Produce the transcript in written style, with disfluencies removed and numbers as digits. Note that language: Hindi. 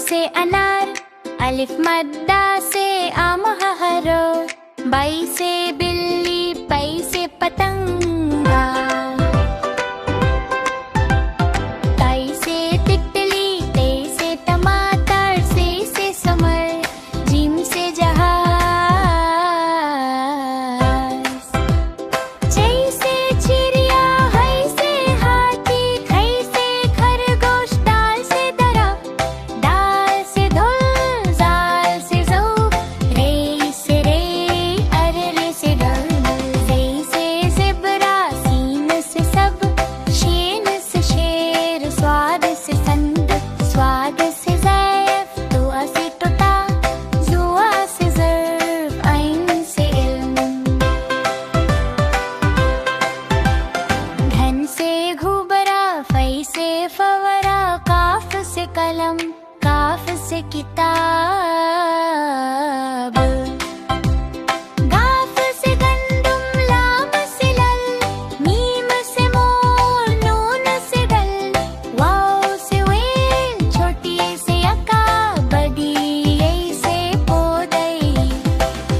से अनार, अलिफ मद्दा से आम हरो, बै से बिल्ली, पै से पतंगा, तै से तितली, ते से टमाटर, से समर, जीम से जहाज, जै से चिड़िया, है से हाथी, खै से खरगोश, दाल से दरा, दाल से धुल, जाल से ज़ऊ, रे से रे, अरे रे से डर, ज़े से ज़ेबरा, सीन से सब, शीन से शेर, स्वाद से संद, स्वाद से ज़ैफ, दुआ से तोता, जुआ से ज़र्फ, ऐन से इल्म, घन से घुबरा, फै से फवरा, काफ से कलम, काफ से किताब।